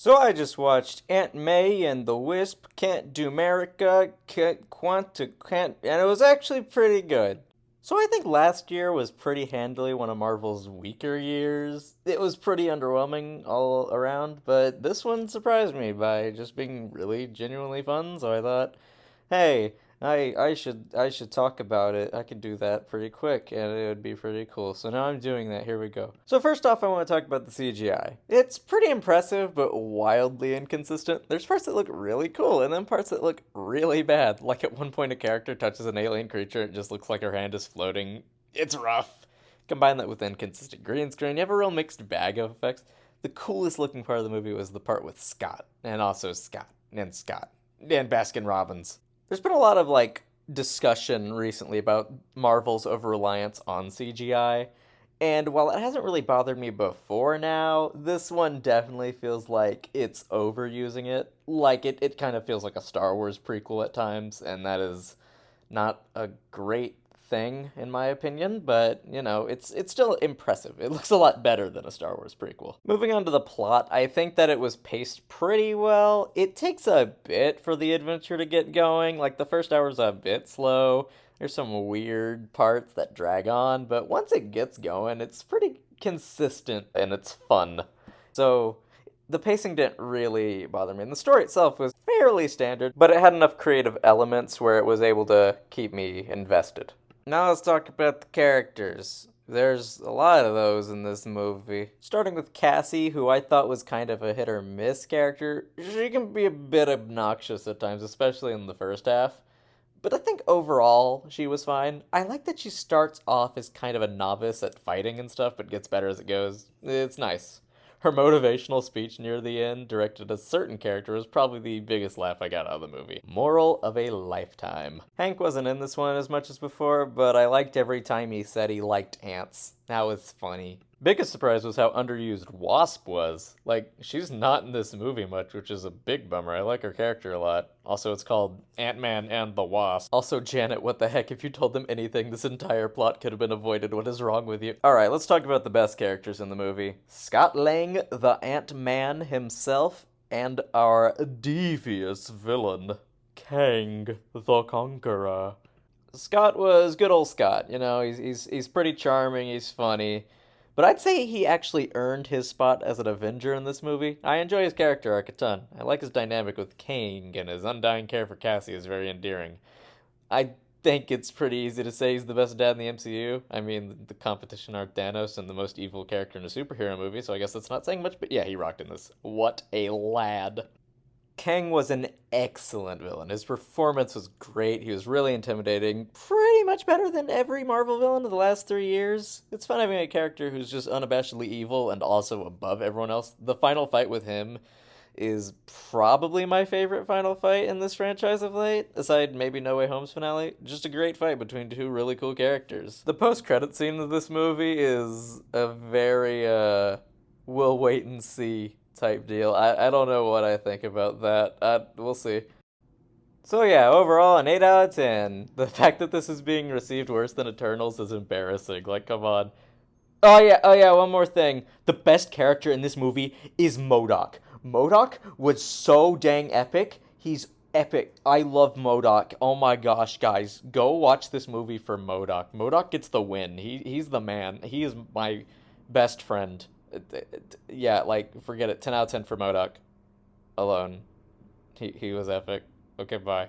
So I just watched Aunt May and the Wisp, Can't Do America, can't, and it was actually pretty good. So I think last year was pretty handily one of Marvel's weaker years. It was pretty underwhelming all around, but this one surprised me by just being really genuinely fun. So I thought, hey, I should talk about it. I could do that pretty quick and it would be pretty cool. So now I'm doing that. Here we go. So first off, I want to talk about the CGI. It's pretty impressive but wildly inconsistent. There's parts that look really cool and then parts that look really bad. Like at one point a character touches an alien creature, it just looks like her hand is floating. It's rough. Combine that with inconsistent green screen, you have a real mixed bag of effects. The coolest looking part of the movie was the part with Scott, and also Scott, and Baskin Robbins. There's been a lot of discussion recently about Marvel's over reliance on CGI, and while it hasn't really bothered me before now, this one definitely feels like it's overusing it. It kind of feels like a Star Wars prequel at times, and that is not a great thing in my opinion, but it's still impressive. It looks a lot better than a Star Wars prequel. Moving on to the plot, I think that it was paced pretty well. It takes a bit for the adventure to get going. Like the first hour's a bit slow. There's some weird parts that drag on, but once it gets going, it's pretty consistent and it's fun. So the pacing didn't really bother me. And the story itself was fairly standard, but it had enough creative elements where it was able to keep me invested. Now let's talk about the characters. There's a lot of those in this movie. Starting with Cassie, who I thought was kind of a hit or miss character. She can be a bit obnoxious at times, especially in the first half. But I think overall, she was fine. I like that she starts off as kind of a novice at fighting and stuff, but gets better as it goes. It's nice. Her motivational speech near the end, directed at a certain character, was probably the biggest laugh I got out of the movie. Moral of a lifetime. Hank wasn't in this one as much as before, but I liked every time he said he liked ants. That was funny. Biggest surprise was how underused Wasp was. She's not in this movie much, which is a big bummer. I like her character a lot. Also, it's called Ant-Man and the Wasp. Also, Janet, what the heck? If you told them anything, this entire plot could have been avoided. What is wrong with you? Alright, let's talk about the best characters in the movie. Scott Lang, the Ant-Man himself, and our devious villain, Kang the Conqueror. Scott was good old Scott. He's pretty charming, he's funny. But I'd say he actually earned his spot as an Avenger in this movie. I enjoy his character arc a ton. I like his dynamic with Kang, and his undying care for Cassie is very endearing. I think it's pretty easy to say he's the best dad in the MCU. I mean, the competition are Thanos and the most evil character in a superhero movie, so I guess that's not saying much, but yeah, he rocked in this. What a lad. Kang was an excellent villain. His performance was great. He was really intimidating. Pretty much better than every Marvel villain of the last 3 years. It's fun having a character who's just unabashedly evil and also above everyone else. The final fight with him is probably my favorite final fight in this franchise of late, aside maybe No Way Home's finale. Just a great fight between two really cool characters. The post-credit scene of this movie is a very, we'll wait and see type deal. I don't know what I think about that. We'll see. So yeah, overall an 8 out of 10. The fact that this is being received worse than Eternals is embarrassing. Come on. Oh yeah, one more thing. The best character in this movie is MODOK. MODOK was so dang epic. He's epic. I love MODOK. Oh my gosh, guys. Go watch this movie for MODOK. MODOK gets the win. He's the man. He is my best friend. Yeah, forget it. 10 out of 10 for MODOK alone. He was epic. Okay, bye.